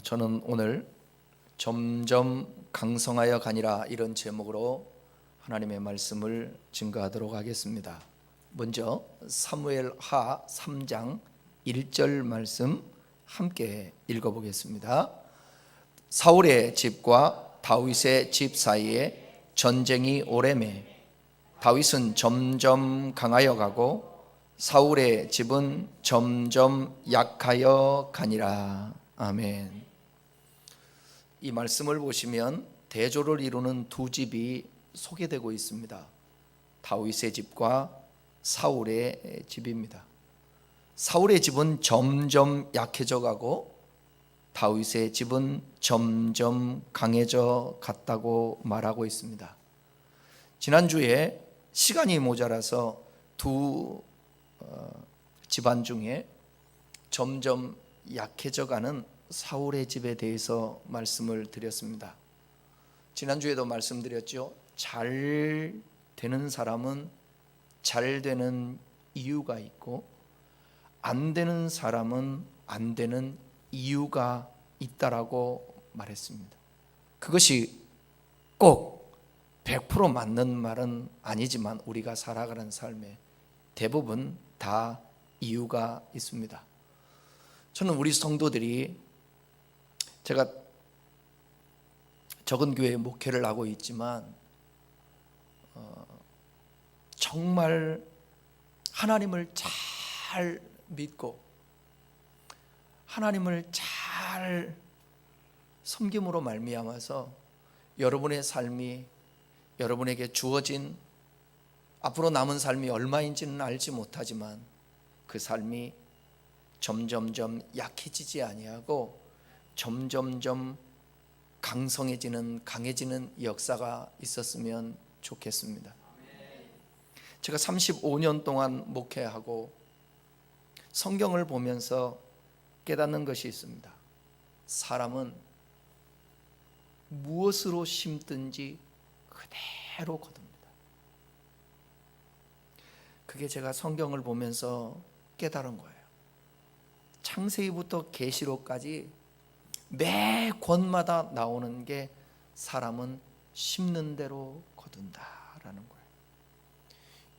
저는 오늘 점점 강성하여 가니라 이런 제목으로 하나님의 말씀을 증거하도록 하겠습니다. 먼저 사무엘하 3장 1절 말씀 함께 읽어보겠습니다. 사울의 집과 다윗의 집 사이에 전쟁이 오래매 다윗은 점점 강하여 가고 사울의 집은 점점 약하여 가니라. 아멘. 이 말씀을 보시면 대조를 이루는 두 집이 소개되고 있습니다. 다윗의 집과 사울의 집입니다. 사울의 집은 점점 약해져 가고 다윗의 집은 점점 강해져 갔다고 말하고 있습니다. 지난주에 시간이 모자라서 두 집안 중에 점점 약해져 가는 사울의 집에 대해서 말씀을 드렸습니다. 지난주에도 말씀드렸죠. 잘 되는 사람은 잘 되는 이유가 있고 안 되는 사람은 안 되는 이유가 있다라고 말했습니다. 그것이 꼭 100% 맞는 말은 아니지만 우리가 살아가는 삶에 대부분 다 이유가 있습니다. 저는 우리 성도들이, 제가 적은 교회에 목회를 하고 있지만 정말 하나님을 잘 믿고 하나님을 잘 섬김으로 말미암아서 여러분의 삶이, 여러분에게 주어진 앞으로 남은 삶이 얼마인지는 알지 못하지만 그 삶이 점점점 약해지지 아니하고 점점점 강해지는 역사가 있었으면 좋겠습니다. 제가 35년 동안 목회하고 성경을 보면서 깨닫는 것이 있습니다. 사람은 무엇으로 심든지 그대로 거둡니다. 그게 제가 성경을 보면서 깨달은 거예요. 창세기부터 계시록까지 매 권마다 나오는 게 사람은 심는 대로 거둔다라는 거예요.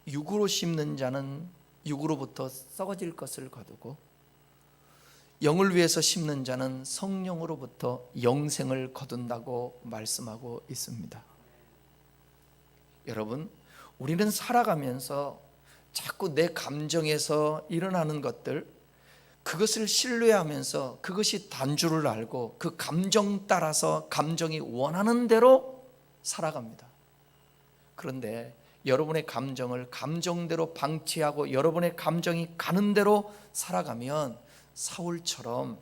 육으로 심는 자는 육으로부터 썩어질 것을 거두고 영을 위해서 심는 자는 성령으로부터 영생을 거둔다고 말씀하고 있습니다. 여러분, 우리는 살아가면서 자꾸 내 감정에서 일어나는 것들, 그것을 신뢰하면서 그것이 단주를 알고 그 감정 따라서 감정이 원하는 대로 살아갑니다. 그런데 여러분의 감정을 감정대로 방치하고 여러분의 감정이 가는 대로 살아가면 사울처럼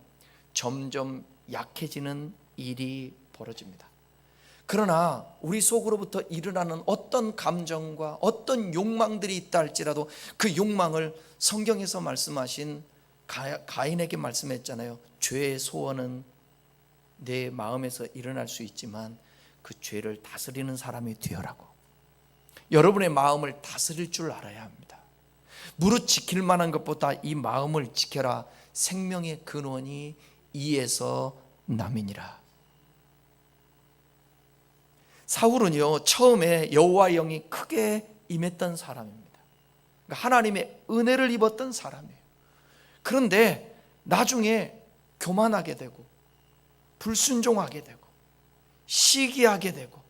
점점 약해지는 일이 벌어집니다. 그러나 우리 속으로부터 일어나는 어떤 감정과 어떤 욕망들이 있다 할지라도 그 욕망을 성경에서 말씀하신 가인에게 말씀했잖아요. 죄의 소원은 내 마음에서 일어날 수 있지만 그 죄를 다스리는 사람이 되어라고. 여러분의 마음을 다스릴 줄 알아야 합니다. 무릇 지킬 만한 것보다 이 마음을 지켜라. 생명의 근원이 이에서 남이니라. 사울은요, 처음에 여호와의 영이 크게 임했던 사람입니다. 그러니까 하나님의 은혜를 입었던 사람이에요. 그런데 나중에 교만하게 되고 불순종하게 되고 시기하게 되고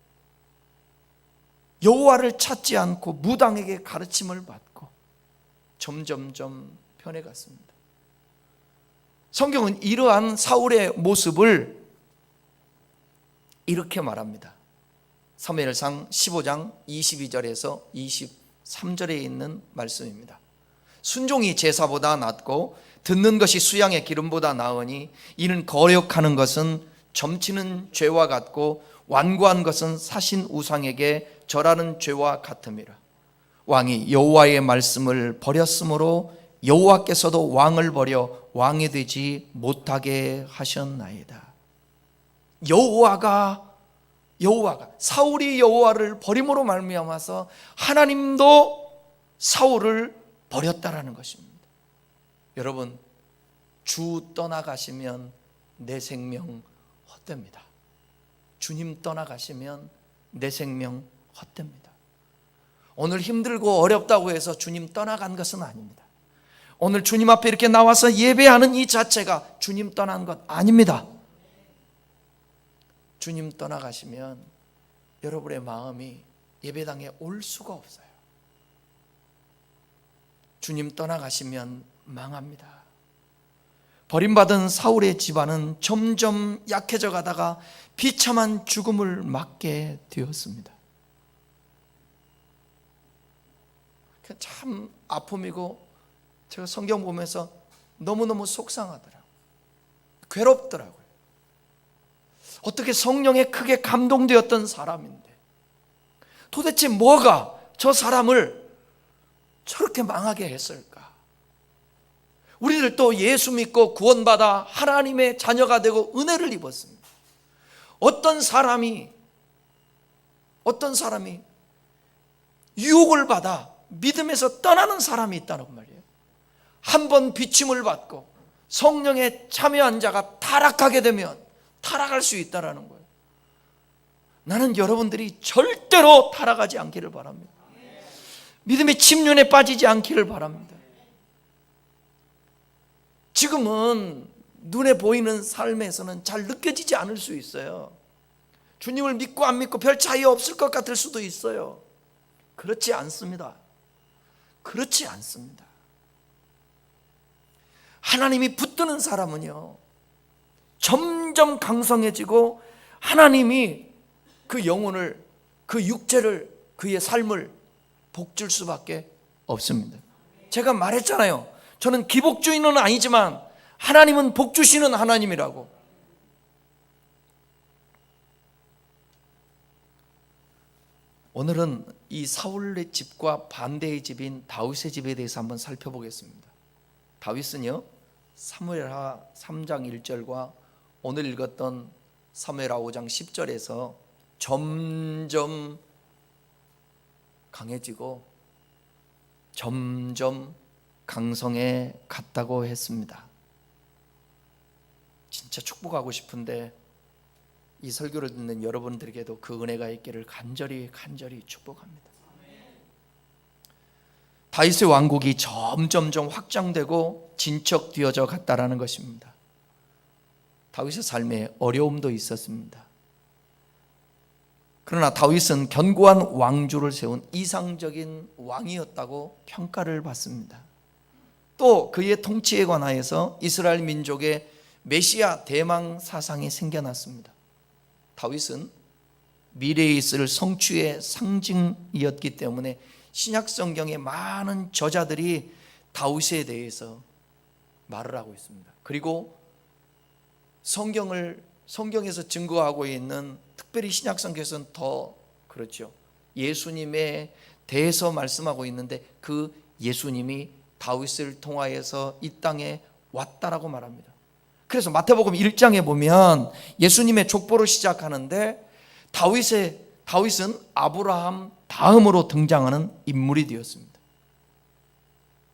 여호와를 찾지 않고 무당에게 가르침을 받고 점점점 변해갔습니다. 성경은 이러한 사울의 모습을 이렇게 말합니다. 사무엘상 15장 22절에서 23절에 있는 말씀입니다. 순종이 제사보다 낫고 듣는 것이 수양의 기름보다 나으니 이는 거역하는 것은 점치는 죄와 같고 완고한 것은 사신 우상에게 절하는 죄와 같음이라. 왕이 여호와의 말씀을 버렸으므로 여호와께서도 왕을 버려 왕이 되지 못하게 하셨나이다. 여호와가 사울이 여호와를 버림으로 말미암아서 하나님도 사울을 버렸다라는 것입니다. 여러분, 주 떠나가시면 내 생명 헛됩니다. 주님 떠나가시면 내 생명 헛됩니다. 오늘 힘들고 어렵다고 해서 주님 떠나간 것은 아닙니다. 오늘 주님 앞에 이렇게 나와서 예배하는 이 자체가 주님 떠난 것 아닙니다. 주님 떠나가시면 여러분의 마음이 예배당에 올 수가 없어요. 주님 떠나가시면 망합니다. 버림받은 사울의 집안은 점점 약해져 가다가 비참한 죽음을 맞게 되었습니다. 참 아픔이고 제가 성경 보면서 너무너무 속상하더라고요. 괴롭더라고요. 어떻게 성령에 크게 감동되었던 사람인데 도대체 뭐가 저 사람을 저렇게 망하게 했을까? 우리들도 예수 믿고 구원받아 하나님의 자녀가 되고 은혜를 입었습니다. 어떤 사람이 유혹을 받아 믿음에서 떠나는 사람이 있다는 말이에요. 한 번 비침을 받고 성령에 참여한 자가 타락하게 되면 타락할 수 있다는 거예요. 나는 여러분들이 절대로 타락하지 않기를 바랍니다. 믿음의 침륜에 빠지지 않기를 바랍니다. 지금은 눈에 보이는 삶에서는 잘 느껴지지 않을 수 있어요. 주님을 믿고 안 믿고 별 차이 없을 것 같을 수도 있어요. 그렇지 않습니다. 그렇지 않습니다. 하나님이 붙드는 사람은요, 점점 강성해지고 하나님이 그 영혼을, 그 육체를, 그의 삶을 복줄 수밖에 없습니다. 제가 말했잖아요. 저는 기복주의는 아니지만 하나님은 복주시는 하나님이라고. 오늘은 이 사울의 집과 반대의 집인 다윗의 집에 대해서 한번 살펴보겠습니다. 다윗은요, 사무엘하 3장 1절과 오늘 읽었던 사무엘하 5장 10절에서 점점 강해지고 점점 강성해 갔다고 했습니다. 진짜 축복하고 싶은데 이 설교를 듣는 여러분들에게도 그 은혜가 있기를 간절히 축복합니다. 다윗의 왕국이 점점점 확장되고 진척되어져 갔다라는 것입니다. 다윗의 삶에 어려움도 있었습니다. 그러나 다윗은 견고한 왕조를 세운 이상적인 왕이었다고 평가를 받습니다. 또 그의 통치에 관하여서 이스라엘 민족의 메시아 대망 사상이 생겨났습니다. 다윗은 미래에 있을 성취의 상징이었기 때문에 신약 성경의 많은 저자들이 다윗에 대해서 말을 하고 있습니다. 그리고 성경에서 증거하고 있는, 특별히 신약 성경에서는 더 그렇죠. 예수님에 대해서 말씀하고 있는데 그 예수님이 다윗을 통하여서 이 땅에 왔다라고 말합니다. 그래서 마태복음 1장에 보면 예수님의 족보로 시작하는데 다윗은 아브라함 다음으로 등장하는 인물이 되었습니다.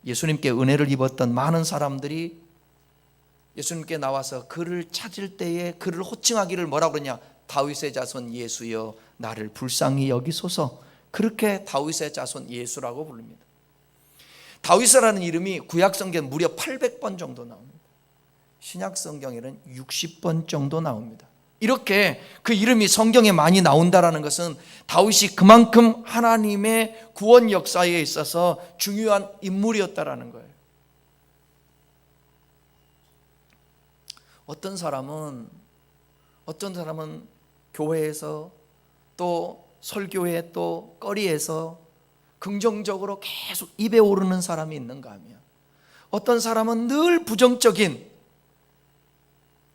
예수님께 은혜를 입었던 많은 사람들이 예수님께 나와서 그를 찾을 때에 그를 호칭하기를 뭐라고 그러냐? 다윗의 자손 예수여 나를 불쌍히 여기소서. 그렇게 다윗의 자손 예수라고 부릅니다. 다윗이라는 이름이 구약 성경 무려 800번 정도 나옵니다. 신약 성경에는 60번 정도 나옵니다. 이렇게 그 이름이 성경에 많이 나온다라는 것은 다윗이 그만큼 하나님의 구원 역사에 있어서 중요한 인물이었다라는 거예요. 어떤 사람은 교회에서 또 설교회 또 거리에서 긍정적으로 계속 입에 오르는 사람이 있는가 하면 어떤 사람은 늘 부정적인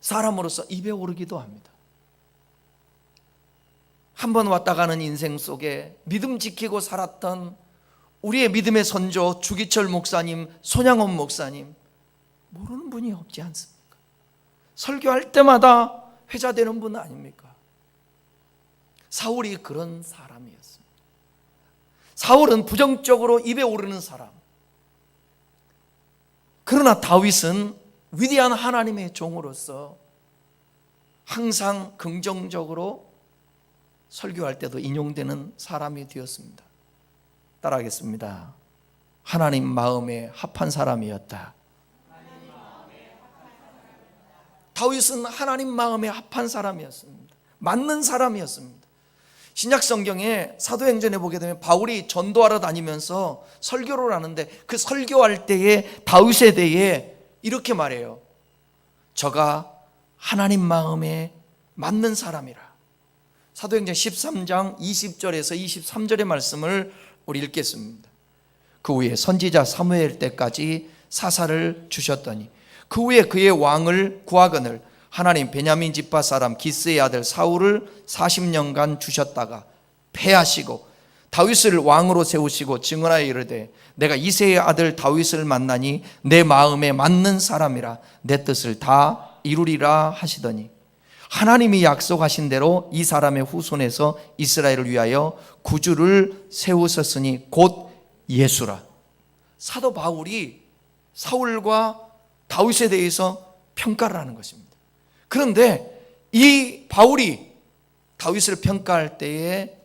사람으로서 입에 오르기도 합니다. 한번 왔다 가는 인생 속에 믿음 지키고 살았던 우리의 믿음의 선조 주기철 목사님, 손양원 목사님, 모르는 분이 없지 않습니까? 설교할 때마다 회자되는 분 아닙니까? 사울이 그런 사람이었습니다. 사울은 부정적으로 입에 오르는 사람. 그러나 다윗은 위대한 하나님의 종으로서 항상 긍정적으로 설교할 때도 인용되는 사람이 되었습니다. 따라하겠습니다. 하나님 마음에 합한 사람이었다. 다윗은 하나님 마음에 합한 사람이었습니다. 맞는 사람이었습니다. 신약 성경에 사도행전에 보게 되면 바울이 전도하러 다니면서 설교를 하는데 그 설교할 때에 다윗에 대해 이렇게 말해요. 저가 하나님 마음에 맞는 사람이라. 사도행전 13장 20절에서 23절의 말씀을 우리 읽겠습니다. 그 후에 선지자 사무엘 때까지 사사를 주셨더니 그 후에 그의 왕을 구하거늘 하나님 베냐민 지파 사람 기스의 아들 사울을 40년간 주셨다가 패하시고 다윗을 왕으로 세우시고 증언하여 이르되 내가 이새의 아들 다윗을 만나니 내 마음에 맞는 사람이라 내 뜻을 다 이루리라 하시더니 하나님이 약속하신 대로 이 사람의 후손에서 이스라엘을 위하여 구주를 세우셨으니 곧 예수라. 사도 바울이 사울과 다윗에 대해서 평가를 하는 것입니다. 그런데 이 바울이 다윗을 평가할 때에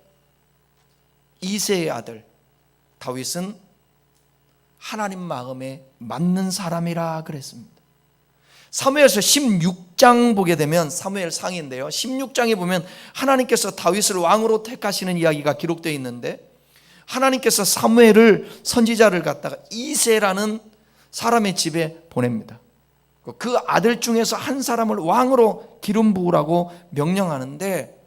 이새의 아들 다윗은 하나님 마음에 맞는 사람이라 그랬습니다. 사무엘서 16장 보게 되면 사무엘 상인데요, 16장에 보면 하나님께서 다윗을 왕으로 택하시는 이야기가 기록되어 있는데 하나님께서 사무엘을 선지자를 갖다가 이새라는 사람의 집에 보냅니다. 그 아들 중에서 한 사람을 왕으로 기름 부으라고 명령하는데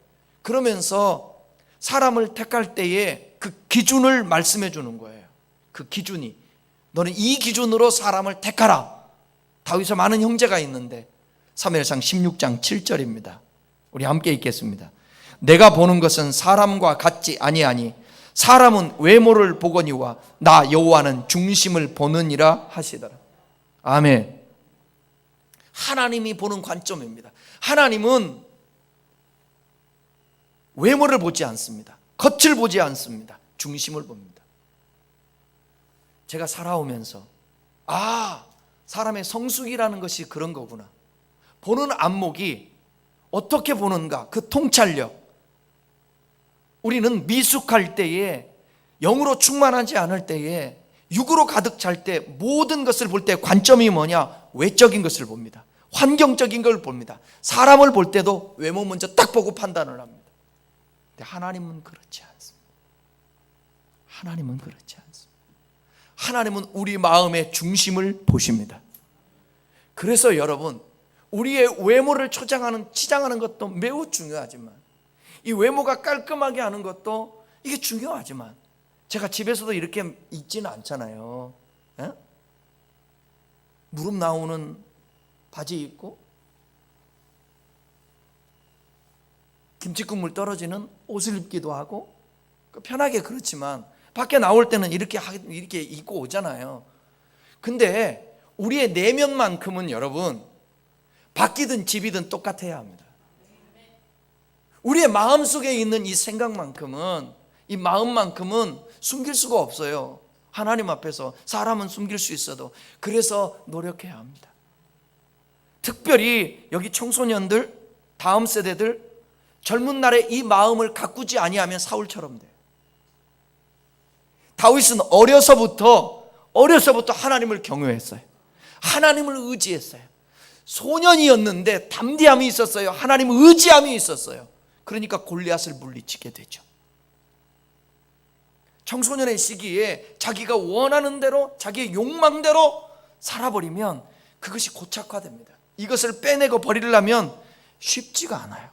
그러면서 사람을 택할 때에 그 기준을 말씀해 주는 거예요. 그 기준이 너는 이 기준으로 사람을 택하라. 다윗의 많은 형제가 있는데 사무엘상 16장 7절입니다. 우리 함께 읽겠습니다. 내가 보는 것은 사람과 같지 아니하니 사람은 외모를 보거니와 나 여호와는 중심을 보느니라 하시더라. 아멘. 하나님이 보는 관점입니다. 하나님은 외모를 보지 않습니다. 겉을 보지 않습니다. 중심을 봅니다. 제가 살아오면서 사람의 성숙이라는 것이 그런 거구나. 보는 안목이 어떻게 보는가, 그 통찰력. 우리는 미숙할 때에, 영으로 충만하지 않을 때에, 육으로 가득 찰 때 모든 것을 볼 때 관점이 뭐냐? 외적인 것을 봅니다. 환경적인 걸 봅니다. 사람을 볼 때도 외모 먼저 딱 보고 판단을 합니다. 근데 하나님은 그렇지 않습니다. 하나님은 그렇지 않습니다. 하나님은 우리 마음의 중심을 보십니다. 그래서 여러분, 우리의 외모를 치장하는 것도 매우 중요하지만 이 외모가 깔끔하게 하는 것도 이게 중요하지만 제가 집에서도 이렇게 입지는 않잖아요. 에? 무릎 나오는 바지 입고 김치국물 떨어지는 옷을 입기도 하고 편하게 그렇지만 밖에 나올 때는 이렇게 입고 오잖아요. 근데 우리의 내면만큼은 여러분 바뀌든 집이든 똑같아야 합니다. 우리의 마음속에 있는 이 생각만큼은, 이 마음만큼은 숨길 수가 없어요. 하나님 앞에서 사람은 숨길 수 있어도. 그래서 노력해야 합니다. 특별히 여기 청소년들, 다음 세대들, 젊은 날에 이 마음을 가꾸지 아니하면 사울처럼 돼요. 다윗은 어려서부터 하나님을 경외했어요. 하나님을 의지했어요. 소년이었는데 담대함이 있었어요. 하나님을 의지함이 있었어요. 그러니까 골리앗을 물리치게 되죠. 청소년의 시기에 자기가 원하는 대로, 자기의 욕망대로 살아버리면 그것이 고착화됩니다. 이것을 빼내고 버리려면 쉽지가 않아요.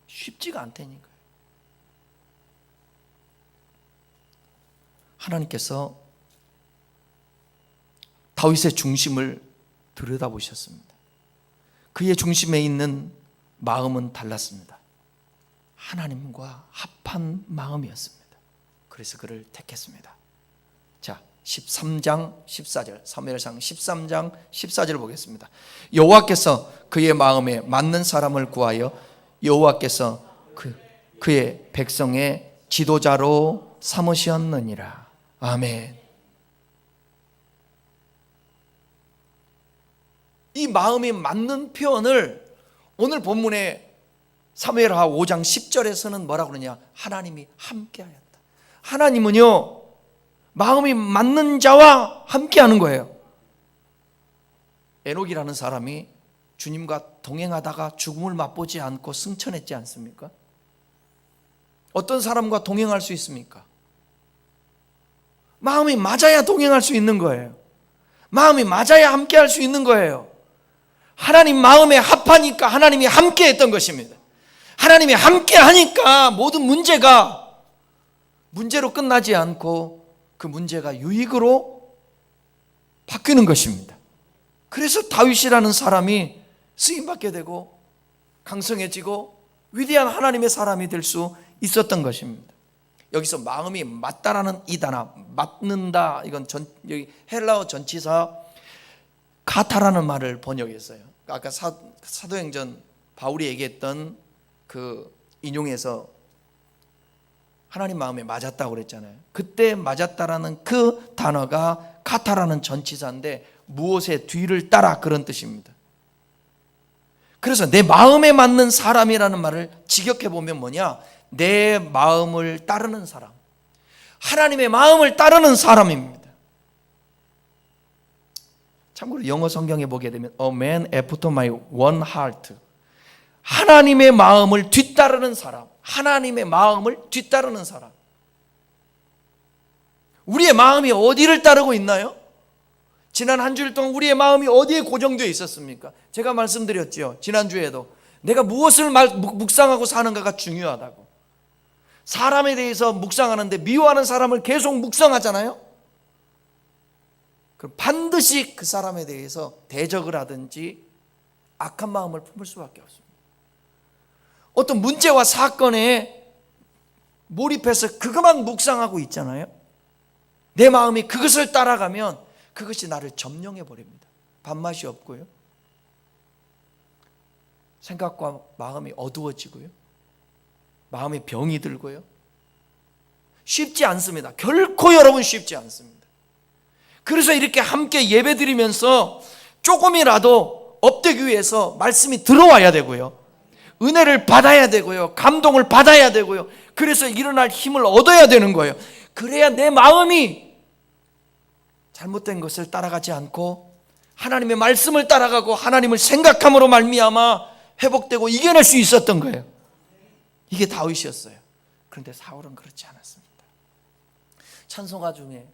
쉽지가 않다니까요. 하나님께서 다윗의 중심을 들여다보셨습니다. 그의 중심에 있는 마음은 달랐습니다. 하나님과 합한 마음이었습니다. 그래서 그를 택했습니다. 자, 13장 14절, 사무엘상 13장 14절을 보겠습니다. 여호와께서 그의 마음에 맞는 사람을 구하여 여호와께서 그의 백성의 지도자로 삼으셨느니라. 아멘. 이 마음이 맞는 표현을 오늘 본문에 사무엘하 5장 10절에서는 뭐라고 그러냐? 하나님이 함께하였다. 하나님은요, 마음이 맞는 자와 함께하는 거예요. 에녹이라는 사람이 주님과 동행하다가 죽음을 맛보지 않고 승천했지 않습니까? 어떤 사람과 동행할 수 있습니까? 마음이 맞아야 동행할 수 있는 거예요. 마음이 맞아야 함께할 수 있는 거예요. 하나님 마음에 합하니까 하나님이 함께했던 것입니다. 하나님이 함께하니까 모든 문제가 문제로 끝나지 않고 그 문제가 유익으로 바뀌는 것입니다. 그래서 다윗이라는 사람이 쓰임받게 되고 강성해지고 위대한 하나님의 사람이 될 수 있었던 것입니다. 여기서 마음이 맞다라는 이 단어, 맞는다, 이건 여기 헬라어 전치사 카타라는 말을 번역했어요. 아까 사도행전 바울이 얘기했던 그 인용에서 하나님 마음에 맞았다고 그랬잖아요. 그때 맞았다라는 그 단어가 카타라는 전치사인데 무엇의 뒤를 따라 그런 뜻입니다. 그래서 내 마음에 맞는 사람이라는 말을 직역해 보면 뭐냐? 내 마음을 따르는 사람, 하나님의 마음을 따르는 사람입니다. 참고로 영어 성경에 보게 되면 A man after my one heart, 하나님의 마음을 뒤따르는 사람, 하나님의 마음을 뒤따르는 사람. 우리의 마음이 어디를 따르고 있나요? 지난 한 주일 동안 우리의 마음이 어디에 고정되어 있었습니까? 제가 말씀드렸죠. 지난주에도 내가 무엇을 묵상하고 사는가가 중요하다고. 사람에 대해서 묵상하는데 미워하는 사람을 계속 묵상하잖아요. 그럼 반드시 그 사람에 대해서 대적을 하든지 악한 마음을 품을 수밖에 없습니다. 어떤 문제와 사건에 몰입해서 그것만 묵상하고 있잖아요. 내 마음이 그것을 따라가면 그것이 나를 점령해 버립니다. 밥맛이 없고요, 생각과 마음이 어두워지고요, 마음에 병이 들고요. 쉽지 않습니다. 결코 여러분 쉽지 않습니다. 그래서 이렇게 함께 예배드리면서 조금이라도 업되기 위해서 말씀이 들어와야 되고요, 은혜를 받아야 되고요, 감동을 받아야 되고요. 그래서 일어날 힘을 얻어야 되는 거예요. 그래야 내 마음이 잘못된 것을 따라가지 않고 하나님의 말씀을 따라가고 하나님을 생각함으로 말미암아 회복되고 이겨낼 수 있었던 거예요. 이게 다윗이었어요. 그런데 사울은 그렇지 않았습니다. 찬송가 중에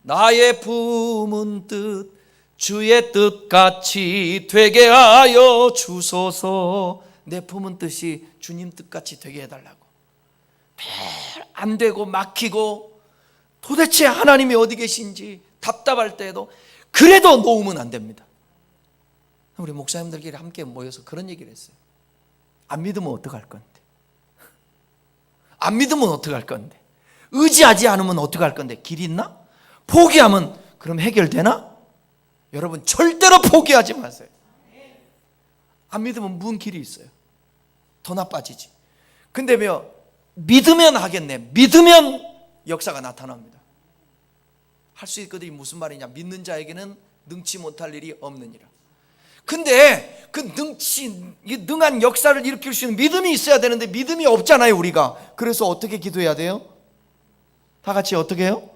나의 품은 뜻 주의 뜻같이 되게 하여 주소서, 내 품은 뜻이 주님 뜻같이 되게 해달라고. 별 안 되고 막히고 도대체 하나님이 어디 계신지 답답할 때에도 그래도 놓으면 안 됩니다. 우리 목사님들끼리 함께 모여서 그런 얘기를 했어요. 안 믿으면 어떡할 건데? 안 믿으면 어떡할 건데? 의지하지 않으면 어떡할 건데? 길 있나? 포기하면 그럼 해결되나? 여러분 절대로 포기하지 마세요. 안 믿으면 무슨 길이 있어요? 더 나빠지지. 근데 믿으면 하겠네. 믿으면 역사가 나타납니다. 할 수 있거든이 무슨 말이냐? 믿는 자에게는 능치 못할 일이 없느니라. 근데 그 능한 역사를 일으킬 수 있는 믿음이 있어야 되는데 믿음이 없잖아요, 우리가. 그래서 어떻게 기도해야 돼요? 다 같이 어떻게 해요?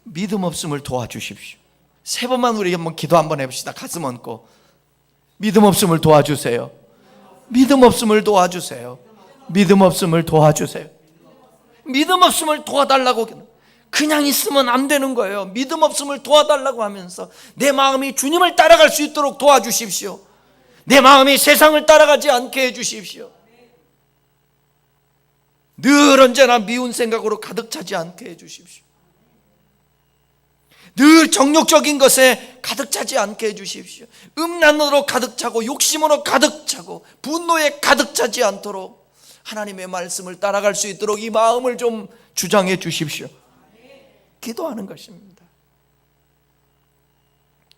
믿음 없음을 도와주십시오. 3번만 우리 한번 기도 한번 해봅시다. 가슴 얹고. 믿음 없음을 도와주세요. 믿음 없음을 도와주세요. 믿음 없음을 도와주세요. 믿음 없음을 도와달라고. 그냥 있으면 안 되는 거예요. 믿음 없음을 도와달라고 하면서 내 마음이 주님을 따라갈 수 있도록 도와주십시오. 내 마음이 세상을 따라가지 않게 해주십시오. 늘 언제나 미운 생각으로 가득 차지 않게 해주십시오. 늘 정욕적인 것에 가득 차지 않게 해주십시오. 음란으로 가득 차고 욕심으로 가득 차고 분노에 가득 차지 않도록 하나님의 말씀을 따라갈 수 있도록 이 마음을 좀 주장해 주십시오. 기도하는 것입니다.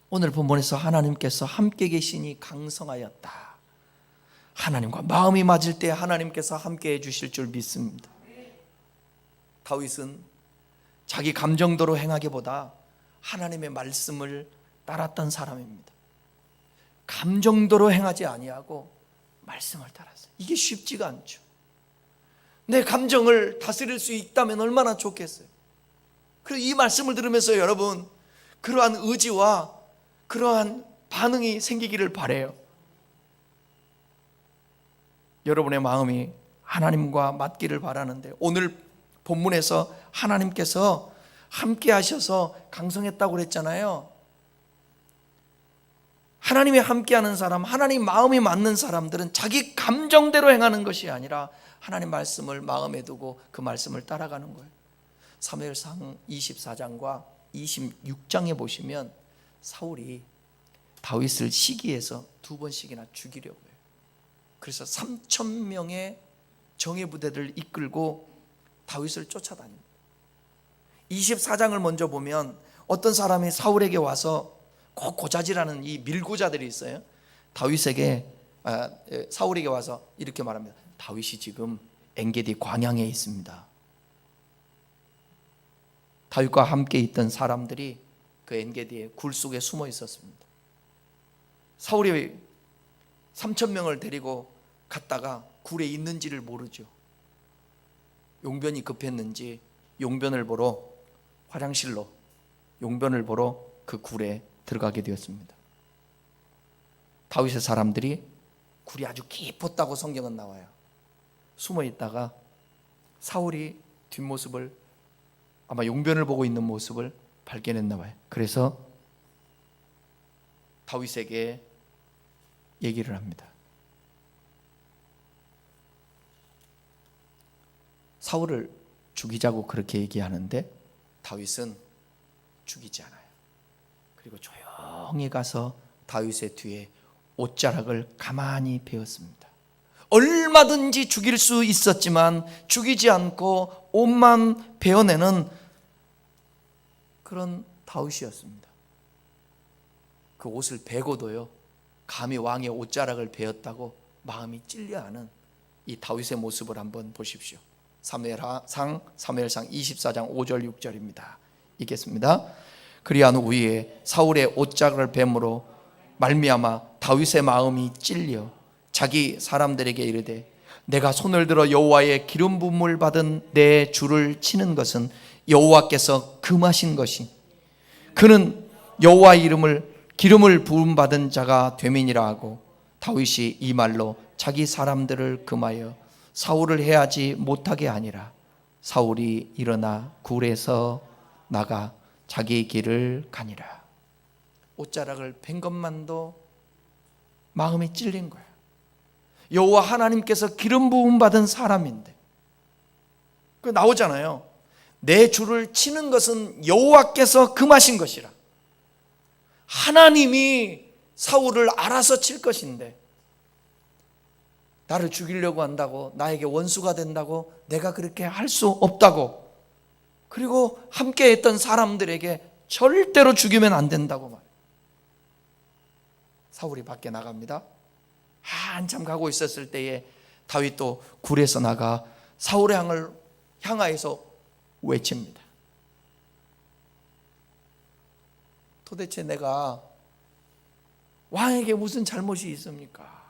오늘 본문에서 하나님께서 함께 계시니 강성하였다. 하나님과 마음이 맞을 때 하나님께서 함께 해주실 줄 믿습니다. 다윗은 자기 감정대로 행하기보다 하나님의 말씀을 따랐던 사람입니다. 감정대로 행하지 아니하고 말씀을 따라서. 이게 쉽지가 않죠. 내 감정을 다스릴 수 있다면 얼마나 좋겠어요. 그리고 이 말씀을 들으면서 여러분 그러한 의지와 그러한 반응이 생기기를 바라요. 여러분의 마음이 하나님과 맞기를 바라는데, 오늘 본문에서 하나님께서 함께 하셔서 강성했다고 그랬잖아요. 하나님이 함께하는 사람, 하나님 마음이 맞는 사람들은 자기 감정대로 행하는 것이 아니라 하나님 말씀을 마음에 두고 그 말씀을 따라가는 거예요. 사무엘상 24장과 26장에 보시면 사울이 다윗을 시기해서 2번씩이나 죽이려고 해요. 그래서 3,000명의 정예 부대를 이끌고 다윗을 쫓아다닙니다. 24장을 먼저 보면 어떤 사람이 사울에게 와서 고자질하는 이 밀고자들이 있어요. 사울에게 와서 이렇게 말합니다. 다윗이 지금 엔게디 광야에 있습니다. 다윗과 함께 있던 사람들이 그 엔게디의 굴 속에 숨어 있었습니다. 사울이 3,000명을 데리고 갔다가 굴에 있는지를 모르죠. 용변이 급했는지 용변을 보러 화장실로 용변을 보러 그 굴에 들어가게 되었습니다. 다윗의 사람들이 굴이 아주 깊었다고 성경은 나와요. 숨어 있다가 사울이 뒷모습을, 아마 용변을 보고 있는 모습을 발견했나 봐요. 그래서 다윗에게 얘기를 합니다. 사울을 죽이자고 그렇게 얘기하는데 다윗은 죽이지 않아요. 그리고 조용히 가서 다윗의 뒤에 옷자락을 가만히 베었습니다. 얼마든지 죽일 수 있었지만 죽이지 않고 옷만 베어내는 그런 다윗이었습니다. 그 옷을 베고도요, 감히 왕의 옷자락을 베었다고 마음이 찔려하는 이 다윗의 모습을 한번 보십시오. 사무엘상 24장 5절 6절입니다. 읽겠습니다. 그리한 후에 사울의 옷자락을 뱀으로 말미암아 다윗의 마음이 찔려 자기 사람들에게 이르되, 내가 손을 들어 여호와의 기름 부음을 받은 내 주를 치는 것은 여호와께서 금하신 것이, 그는 여호와의 이름을 기름을 부음 받은 자가 됨이니라 하고, 다윗이 이 말로 자기 사람들을 금하여 사울을 해하지 못하게 하니라. 사울이 일어나 굴에서 나가 자기 길을 가니라. 옷자락을 벤 것만도 마음이 찔린 거야. 여호와 하나님께서 기름 부음 받은 사람인데, 그 나오잖아요. 내 주를 치는 것은 여호와께서 금하신 것이라. 하나님이 사울을 알아서 칠 것인데, 나를 죽이려고 한다고, 나에게 원수가 된다고, 내가 그렇게 할 수 없다고, 그리고 함께 했던 사람들에게 절대로 죽이면 안 된다고 말해요. 사울이 밖에 나갑니다. 한참 가고 있었을 때에 다윗도 굴에서 나가 사울의 향하여서 외칩니다. 도대체 내가 왕에게 무슨 잘못이 있습니까?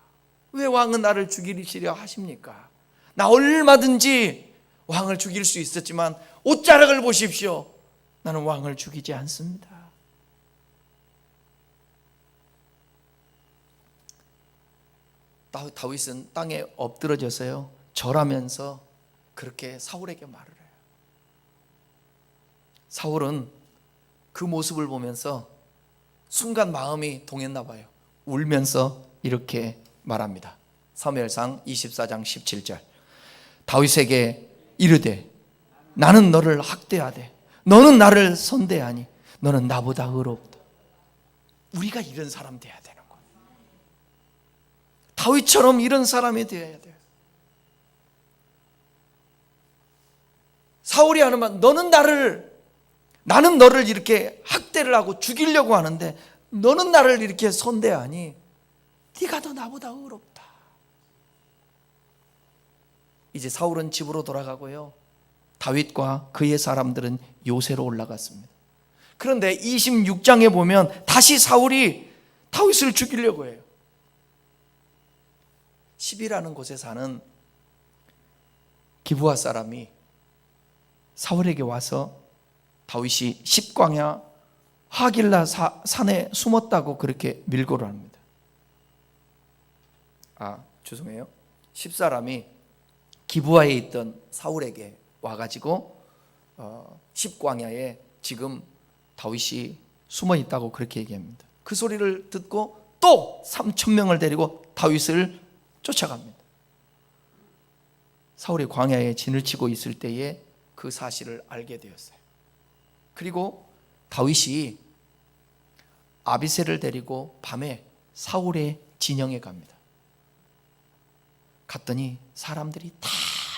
왜 왕은 나를 죽이시려 하십니까? 나 얼마든지 왕을 죽일 수 있었지만 옷자락을 보십시오. 나는 왕을 죽이지 않습니다. 다윗은 땅에 엎드러져서요, 절하면서 그렇게 사울에게 말을 해요. 사울은 그 모습을 보면서 순간 마음이 동했나 봐요. 울면서 이렇게 말합니다. 사무엘상 24장 17절. 다윗에게 이르되, 나는 너를 학대하되 너는 나를 선대하니 너는 나보다 의롭다. 우리가 이런 사람 돼야 되는 거예요. 다윗처럼 이런 사람이 되어야 돼요. 사울이 하는 말, 나는 너를 이렇게 학대를 하고 죽이려고 하는데 너는 나를 이렇게 선대하니 네가 더 나보다 의롭다. 이제 사울은 집으로 돌아가고요, 다윗과 그의 사람들은 요새로 올라갔습니다. 그런데 26장에 보면 다시 사울이 다윗을 죽이려고 해요. 10이라는 곳에 사는 기브아 사람이 사울에게 와서 다윗이 10광야 하길라 산에 숨었다고 그렇게 밀고를 합니다. 죄송해요. 10사람이 기브아에 있던 사울에게 와가지고 10광야에 지금 다윗이 숨어 있다고 그렇게 얘기합니다. 그 소리를 듣고 또 3,000명을 데리고 다윗을 쫓아갑니다. 사울이 광야에 진을 치고 있을 때에 그 사실을 알게 되었어요. 그리고 다윗이 아비새를 데리고 밤에 사울의 진영에 갑니다. 갔더니 사람들이 다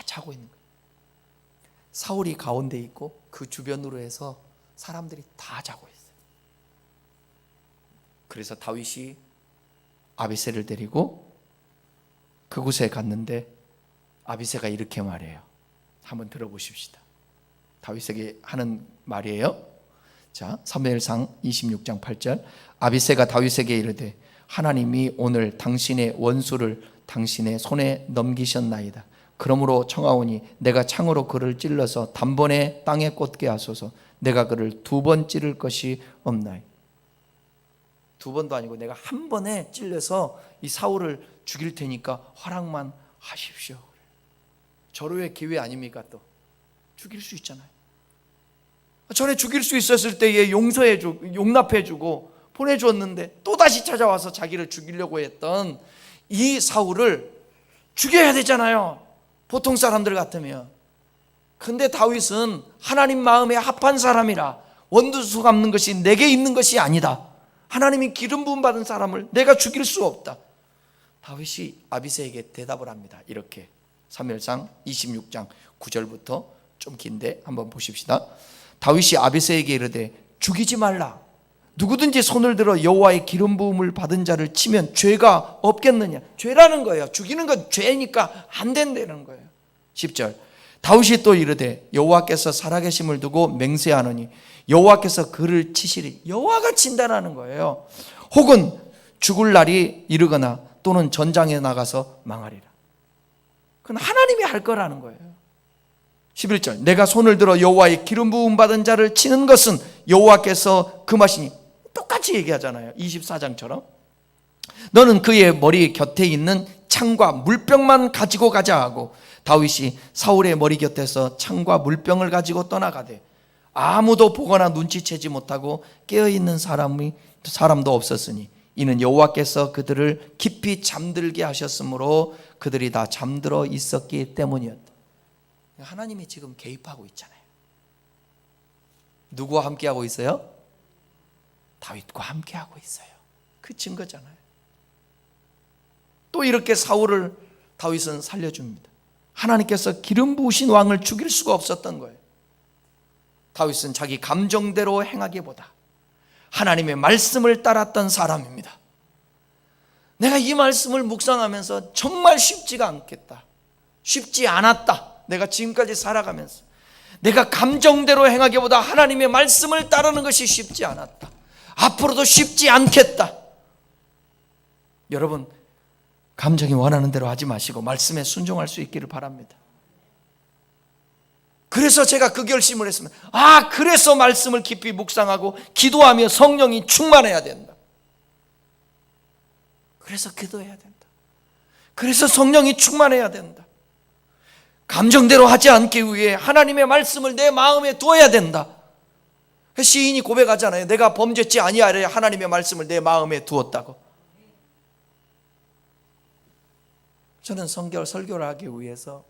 자고 있는 거예요. 사울이 가운데 있고 그 주변으로 해서 사람들이 다 자고 있어요. 그래서 다윗이 아비새를 데리고 그곳에 갔는데 아비새가 이렇게 말해요. 한번 들어보십시다. 다윗에게 하는 말이에요. 자, 사무엘상 26장 8절. 아비새가 다윗에게 이르되 하나님이 오늘 당신의 원수를 당신의 손에 넘기셨나이다. 그러므로 청하오니 내가 창으로 그를 찔러서 단번에 땅에 꽂게 하소서. 내가 그를 2번 찌를 것이 없나이. 2번도 아니고 내가 한 번에 찔러서 이 사울을 죽일 테니까 허락만 하십시오. 절호의 기회 아닙니까? 또 죽일 수 있잖아요. 전에 죽일 수 있었을 때에 용납해주고 보내주었는데 또다시 찾아와서 자기를 죽이려고 했던 이 사울을 죽여야 되잖아요, 보통 사람들 같으면. 근데 다윗은 하나님 마음에 합한 사람이라 원수수 갚는 것이 내게 있는 것이 아니다. 하나님이 기름 부음 받은 사람을 내가 죽일 수 없다. 다윗이 아비새에게 대답을 합니다. 이렇게 사무엘상 26장 9절부터 좀 긴데 한번 보십시다. 다윗이 아비새에게 이르되 죽이지 말라. 누구든지 손을 들어 여호와의 기름 부음을 받은 자를 치면 죄가 없겠느냐. 죄라는 거예요. 죽이는 건 죄니까 안 된다는 거예요. 10절. 다윗이 또 이르되 여호와께서 살아계심을 두고 맹세하노니 여호와께서 그를 치시리. 여호와가 친다라는 거예요. 혹은 죽을 날이 이르거나 또는 전장에 나가서 망하리라. 그건 하나님이 할 거라는 거예요. 11절. 내가 손을 들어 여호와의 기름 부음 받은 자를 치는 것은 여호와께서 금하시니. 똑같이 얘기하잖아요. 24장처럼. 너는 그의 머리 곁에 있는 창과 물병만 가지고 가자 하고 다윗이 사울의 머리 곁에서 창과 물병을 가지고 떠나가되 아무도 보거나 눈치채지 못하고 깨어있는 사람도 없었으니 이는 여호와께서 그들을 깊이 잠들게 하셨으므로 그들이 다 잠들어 있었기 때문이었다. 하나님이 지금 개입하고 있잖아요. 누구와 함께하고 있어요? 다윗과 함께하고 있어요. 그 증거잖아요. 또 이렇게 사울을 다윗은 살려줍니다. 하나님께서 기름 부으신 왕을 죽일 수가 없었던 거예요. 다윗은 자기 감정대로 행하기보다 하나님의 말씀을 따랐던 사람입니다. 내가 이 말씀을 묵상하면서 정말 쉽지가 않겠다, 쉽지 않았다. 내가 지금까지 살아가면서 내가 감정대로 행하기보다 하나님의 말씀을 따르는 것이 쉽지 않았다. 앞으로도 쉽지 않겠다. 여러분, 감정이 원하는 대로 하지 마시고 말씀에 순종할 수 있기를 바랍니다. 그래서 제가 그 결심을 했습니다. 그래서 말씀을 깊이 묵상하고 기도하며 성령이 충만해야 된다. 그래서 기도해야 된다. 그래서 성령이 충만해야 된다. 감정대로 하지 않기 위해 하나님의 말씀을 내 마음에 두어야 된다. 시인이 고백하잖아요. 내가 범죄치 아니하려 하나님의 말씀을 내 마음에 두었다고. 저는 설교를 하기 위해서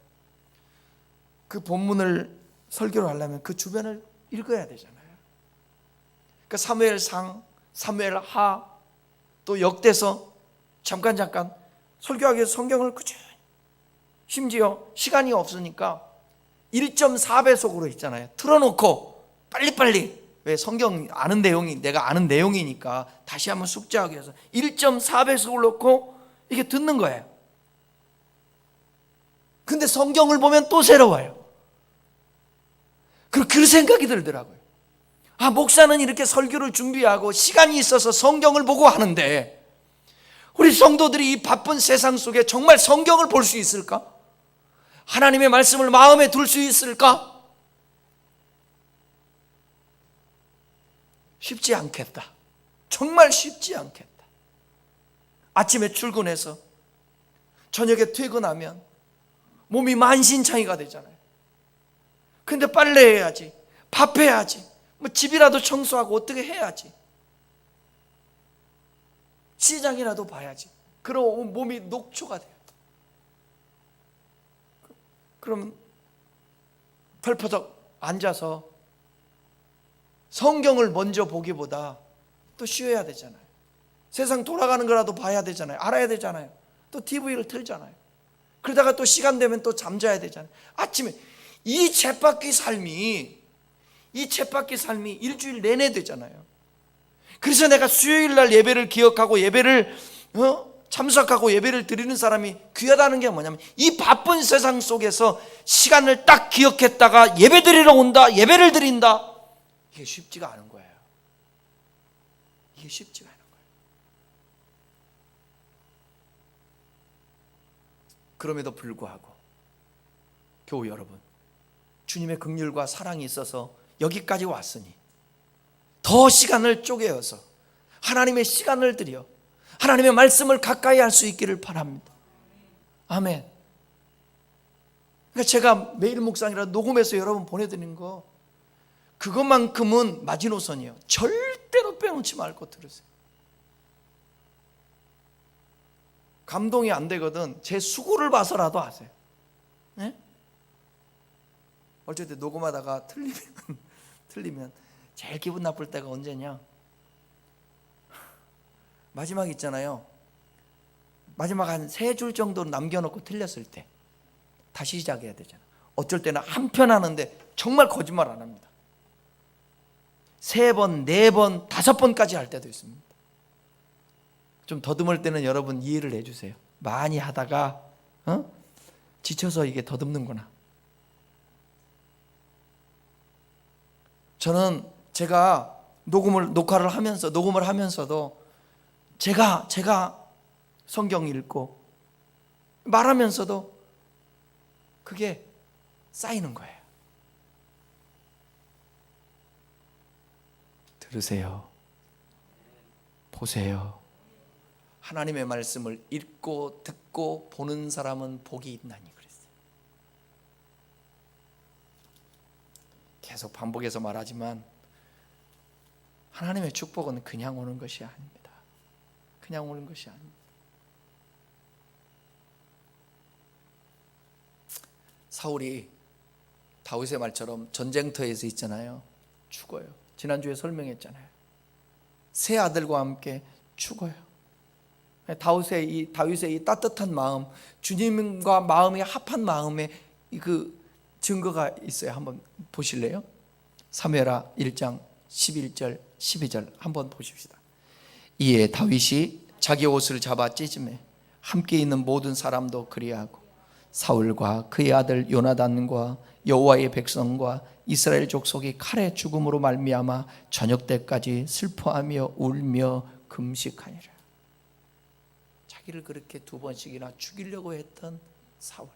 그 본문을 설교를 하려면 그 주변을 읽어야 되잖아요. 그 사무엘상, 사무엘하, 또 역대서 잠깐 설교하기 위해서 성경을 꾸준히, 심지어 시간이 없으니까 1.4배속으로 있잖아요. 틀어놓고 빨리빨리, 왜 성경 아는 내용이 내가 아는 내용이니까 다시 한번 숙지하기 위해서 1.4배속을 놓고 이게 듣는 거예요. 근데 성경을 보면 또 새로워요. 그 생각이 들더라고요. 목사는 이렇게 설교를 준비하고 시간이 있어서 성경을 보고 하는데 우리 성도들이 이 바쁜 세상 속에 정말 성경을 볼 수 있을까? 하나님의 말씀을 마음에 둘 수 있을까? 쉽지 않겠다. 정말 쉽지 않겠다. 아침에 출근해서 저녁에 퇴근하면 몸이 만신창이가 되잖아요. 근데 빨래해야지, 밥해야지, 뭐 집이라도 청소하고 어떻게 해야지, 시장이라도 봐야지. 그럼 몸이 녹초가 돼요. 그럼 펄퍼덕 앉아서 성경을 먼저 보기보다 또 쉬어야 되잖아요. 세상 돌아가는 거라도 봐야 되잖아요. 알아야 되잖아요. 또 TV를 틀잖아요. 그러다가 또 시간 되면 또 잠자야 되잖아요. 아침에 이 쳇바퀴 삶이 일주일 내내 되잖아요. 그래서 내가 수요일 날 예배를 기억하고 예배를 참석하고 예배를 드리는 사람이 귀하다는 게 뭐냐면, 이 바쁜 세상 속에서 시간을 딱 기억했다가 예배 드리러 온다, 예배를 드린다. 이게 쉽지가 않은 거예요. 이게 쉽지가 않은 거예요. 그럼에도 불구하고 교우 여러분, 주님의 긍휼과 사랑이 있어서 여기까지 왔으니 더 시간을 쪼개어서 하나님의 시간을 들여 하나님의 말씀을 가까이 할 수 있기를 바랍니다. 아멘. 그러니까 제가 매일 묵상이라 녹음해서 여러분 보내드리는 거, 그것만큼은 마지노선이에요. 절대로 빼놓지 말고 들으세요. 감동이 안 되거든 제 수고를 봐서라도 하세요. 네? 어쩔 때 녹음하다가 틀리면 제일 기분 나쁠 때가 언제냐? 마지막 있잖아요. 마지막 한 3줄 정도 남겨놓고 틀렸을 때 다시 시작해야 되잖아. 어쩔 때는 한 편 하는데 정말 거짓말 안 합니다. 3번, 4번, 5번까지 할 때도 있습니다. 좀 더듬을 때는 여러분 이해를 해주세요. 많이 하다가 지쳐서 이게 더듬는구나. 저는 제가 녹화를 하면서 녹음을 하면서도 제가 성경 읽고 말하면서도 그게 쌓이는 거예요. 들으세요. 보세요. 하나님의 말씀을 읽고 듣고 보는 사람은 복이 있나니 그랬어요. 계속 반복해서 말하지만 하나님의 축복은 그냥 오는 것이 아닙니다. 그냥 오는 것이 아닙니다. 사울이 다윗의 말처럼 전쟁터에서 있잖아요. 죽어요. 지난주에 설명했잖아요. 세 아들과 함께 죽어요. 다윗의 이 따뜻한 마음, 주님과 마음이 합한 마음의 그 증거가 있어요. 한번 보실래요? 사무엘하 1장 11절 12절 한번 보십시다. 이에 다윗이 자기 옷을 잡아 찢으매 함께 있는 모든 사람도 그리하고 사울과 그의 아들 요나단과 여호와의 백성과 이스라엘 족속이 칼의 죽음으로 말미암아 저녁 때까지 슬퍼하며 울며 금식하니라. 자기를 그렇게 2번씩이나 죽이려고 했던 사울,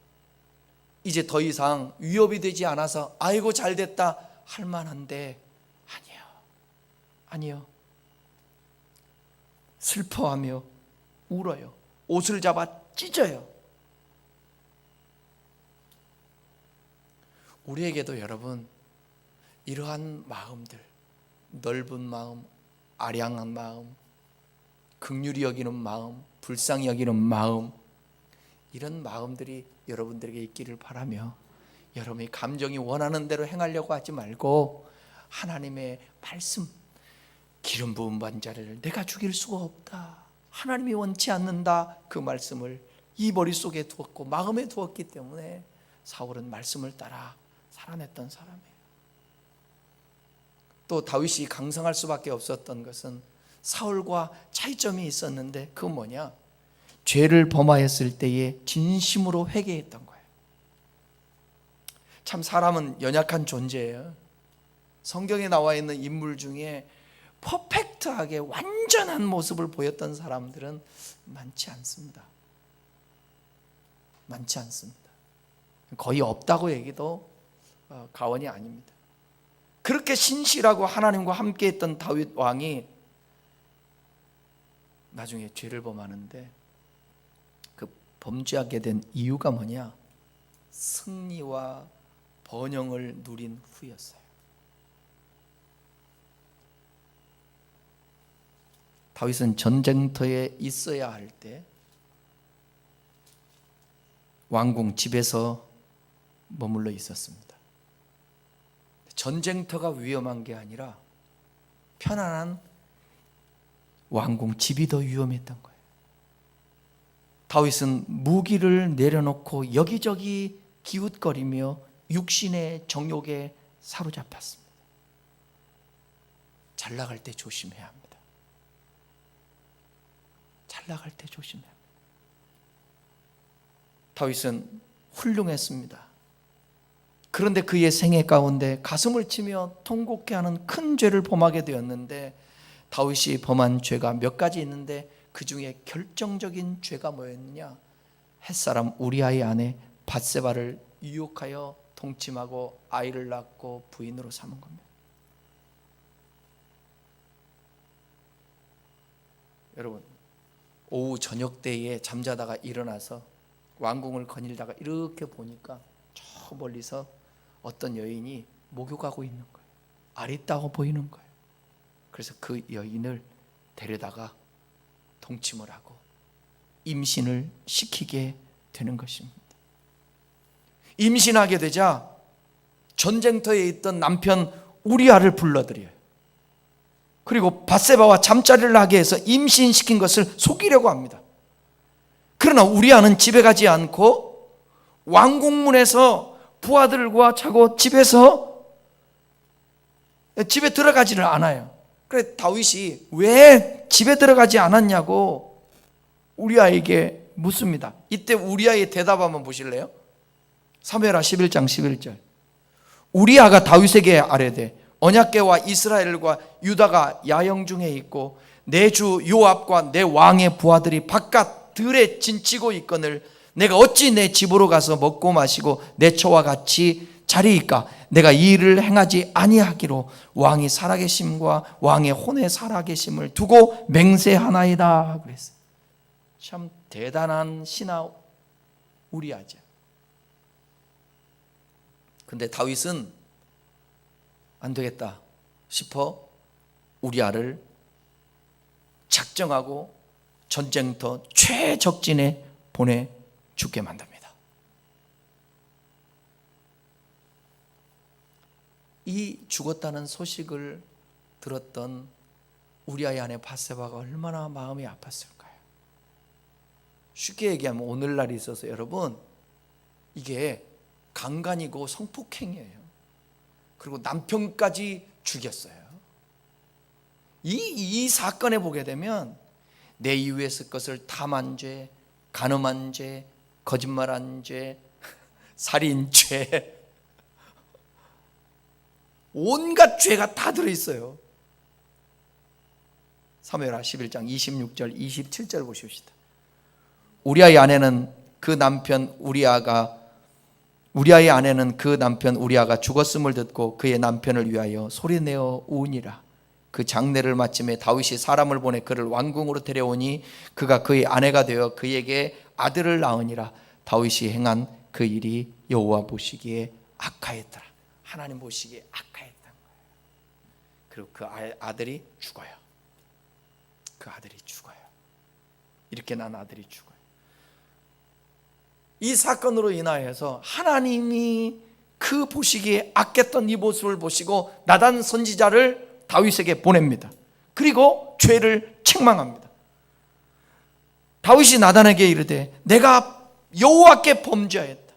이제 더 이상 위협이 되지 않아서 아이고 잘됐다 할 만한데 아니요. 슬퍼하며 울어요. 옷을 잡아 찢어요. 우리에게도 여러분 이러한 마음들, 넓은 마음, 아량한 마음, 긍휼히 여기는 마음, 불쌍히 여기는 마음, 이런 마음들이 여러분들에게 있기를 바라며, 여러분이 감정이 원하는 대로 행하려고 하지 말고 하나님의 말씀, 기름 부은 반자를 내가 죽일 수가 없다, 하나님이 원치 않는다, 그 말씀을 이 머릿속에 두었고 마음에 두었기 때문에 사울은 말씀을 따라 살아냈던 사람이에요. 또 다윗이 강성할 수밖에 없었던 것은 사울과 차이점이 있었는데, 그건 뭐냐? 죄를 범하였을 때에 진심으로 회개했던 거예요. 참 사람은 연약한 존재예요. 성경에 나와 있는 인물 중에 퍼펙트하게 완전한 모습을 보였던 사람들은 많지 않습니다. 많지 않습니다. 거의 없다고 얘기도 과언이 아닙니다. 그렇게 신실하고 하나님과 함께했던 다윗 왕이 나중에 죄를 범하는데 그 범죄하게 된 이유가 뭐냐? 승리와 번영을 누린 후였어요. 다윗은 전쟁터에 있어야 할 때 왕궁 집에서 머물러 있었습니다. 전쟁터가 위험한 게 아니라 편안한 왕궁 집이 더 위험했던 거예요. 다윗은 무기를 내려놓고 여기저기 기웃거리며 육신의 정욕에 사로잡혔습니다. 잘 나갈 때 조심해야 합니다. 잘 나갈 때 조심해야 합니다. 다윗은 훌륭했습니다. 그런데 그의 생애 가운데 가슴을 치며 통곡해 하는 큰 죄를 범하게 되었는데, 다윗이 범한 죄가 몇 가지 있는데 그 중에 결정적인 죄가 뭐였느냐? 햇사람 우리아의 아내 밧세바를 유혹하여 동침하고 아이를 낳고 부인으로 삼은 겁니다. 여러분, 오후 저녁 때에 잠자다가 일어나서 왕궁을 거닐다가 이렇게 보니까 저 멀리서 어떤 여인이 목욕하고 있는 거예요. 아리따워 보이는 거예요. 그래서 그 여인을 데려다가 동침을 하고 임신을 시키게 되는 것입니다. 임신하게 되자 전쟁터에 있던 남편 우리아를 불러들여요. 그리고 밧세바와 잠자리를 하게 해서 임신시킨 것을 속이려고 합니다. 그러나 우리아는 집에 가지 않고 왕궁문에서 부하들과 자고 집에 들어가지를 않아요. 그래 다윗이 왜 집에 들어가지 않았냐고 우리아에게 묻습니다. 이때 우리아의 대답 한번 보실래요? 사무엘하 11장 11절. 우리아가 다윗에게 아뢰되 언약궤와 이스라엘과 유다가 야영 중에 있고 내 주 요압과 내 왕의 부하들이 바깥 들에 진치고 있거늘 내가 어찌 내 집으로 가서 먹고 마시고 내 처와 같이 자리이까? 내가 이 일을 행하지 아니하기로 왕이 살아계심과 왕의 혼의 살아계심을 두고 맹세하나이다 그랬어요. 참 대단한 신하 우리아죠. 근데 다윗은 안 되겠다 싶어 우리아를 작정하고 전쟁터 최적진에 보내 죽게 만듭니다. 이 죽었다는 소식을 들었던 우리아의 아내 밧세바가 얼마나 마음이 아팠을까요? 쉽게 얘기하면 오늘날에 있어서 여러분 이게 강간이고 성폭행이에요. 그리고 남편까지 죽였어요. 이 사건에 보게 되면 내 이후에 쓸 것을 탐한 죄, 간음한 죄, 거짓말한 죄, 살인죄, 온갖 죄가 다 들어있어요. 사무엘하 11장 26절 27절 보십시다. 우리아의 아내는 그 남편 우리아가 죽었음을 듣고 그의 남편을 위하여 소리내어 우으니라. 그 장례를 마침에 다윗이 사람을 보내 그를 왕궁으로 데려오니 그가 그의 아내가 되어 그에게 아들을 낳으니라. 다윗이 행한 그 일이 여호와 보시기에 악하였더라. 하나님 보시기에 악하였던 거예요. 그리고 그 아들이 죽어요. 그 아들이 죽어요. 이렇게 난 아들이 죽어요. 이 사건으로 인하여서 하나님이 그 보시기에 악했던 이 모습을 보시고 나단 선지자를 다윗에게 보냅니다. 그리고 죄를 책망합니다. 다윗이 나단에게 이르되 내가 여호와께 범죄하였다.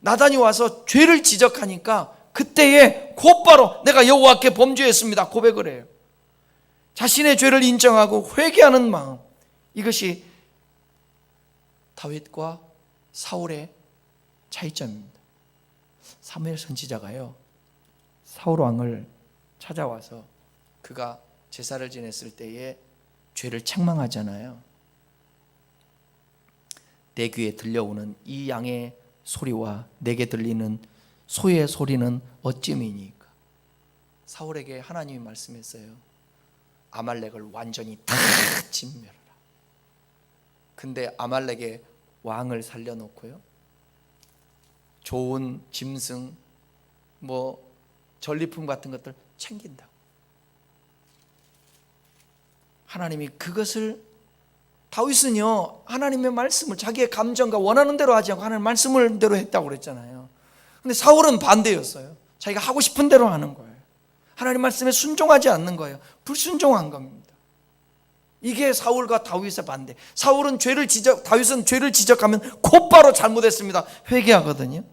나단이 와서 죄를 지적하니까 그때에 곧바로 내가 여호와께 범죄했습니다 고백을 해요. 자신의 죄를 인정하고 회개하는 마음, 이것이 다윗과 사울의 차이점입니다. 사무엘 선지자가요 사울 왕을 찾아와서 그가 제사를 지냈을 때에 죄를 책망하잖아요. 내 귀에 들려오는 이 양의 소리와 내게 들리는 소의 소리는 어찌미니까. 사울에게 하나님이 말씀했어요. 아말렉을 완전히 다 진멸하라. 근데 아말렉의 왕을 살려놓고요, 좋은 짐승, 전리품 같은 것들 챙긴다고. 하나님이 그것을, 다윗은요 하나님의 말씀을 자기의 감정과 원하는 대로 하지 않고 하나님의 말씀을 대로 했다고 그랬잖아요. 근데 사울은 반대였어요. 자기가 하고 싶은 대로 하는 거예요. 하나님 말씀에 순종하지 않는 거예요. 불순종한 겁니다. 이게 사울과 다윗의 반대. 다윗은 죄를 지적하면 곧바로 잘못했습니다 회개하거든요.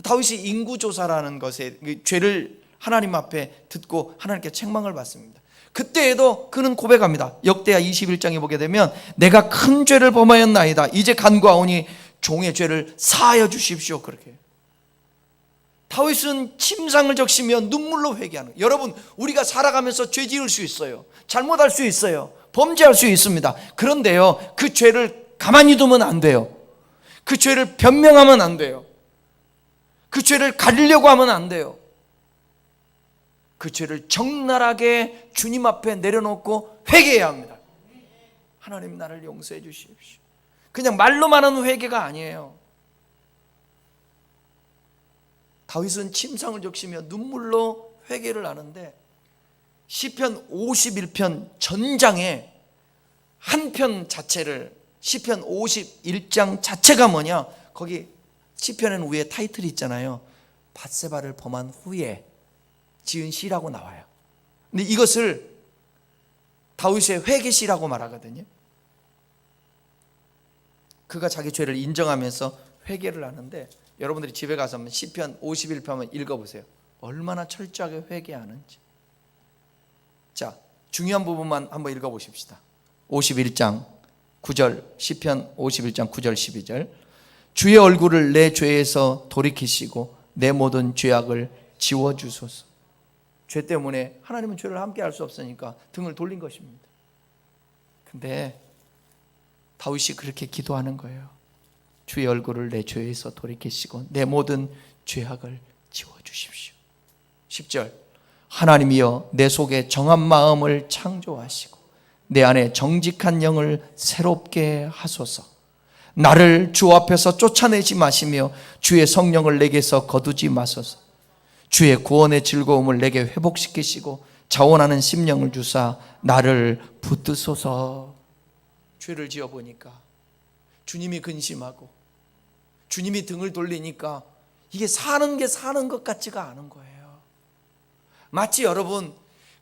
다윗이 인구조사라는 것에 죄를 하나님 앞에 듣고 하나님께 책망을 받습니다. 그때에도 그는 고백합니다. 역대하 21장에 보게 되면 내가 큰 죄를 범하였나이다. 이제 간구하오니 종의 죄를 사하여 주십시오. 그렇게 해요. 다윗은 침상을 적시며 눈물로 회개하는 거예요. 여러분, 우리가 살아가면서 죄 지을 수 있어요. 잘못할 수 있어요. 범죄할 수 있습니다. 그런데요, 그 죄를 가만히 두면 안 돼요. 그 죄를 변명하면 안 돼요. 그 죄를 가리려고 하면 안 돼요. 그 죄를 적나라하게 주님 앞에 내려놓고 회개해야 합니다. 하나님, 나를 용서해 주십시오. 그냥 말로만 하는 회개가 아니에요. 다윗은 침상을 적시며 눈물로 회개를 하는데, 시편 51편 전장에 한 편 자체를, 시편 51장 자체가 뭐냐, 거기 시편에는 위에 타이틀이 있잖아요. 밧세바를 범한 후에 지은 시라고 나와요. 근데 이것을 다윗의 회개시라고 말하거든요. 그가 자기 죄를 인정하면서 회개를 하는데, 여러분들이 집에 가서 한번 시편 51편 한번 읽어보세요. 얼마나 철저하게 회개하는지. 자, 중요한 부분만 한번 읽어보십시다. 51장 9절, 시편 51장 9절 12절. 주의 얼굴을 내 죄에서 돌이키시고 내 모든 죄악을 지워주소서. 죄 때문에 하나님은 죄를 함께 할 수 없으니까 등을 돌린 것입니다. 근데 다윗이 그렇게 기도하는 거예요. 주의 얼굴을 내 죄에서 돌이키시고 내 모든 죄악을 지워주십시오. 10절. 하나님이여 내 속에 정한 마음을 창조하시고 내 안에 정직한 영을 새롭게 하소서. 나를 주 앞에서 쫓아내지 마시며 주의 성령을 내게서 거두지 마소서. 주의 구원의 즐거움을 내게 회복시키시고 자원하는 심령을 주사 나를 붙드소서. 죄를 지어보니까 주님이 근심하고 주님이 등을 돌리니까 이게 사는 게 사는 것 같지가 않은 거예요. 마치 여러분,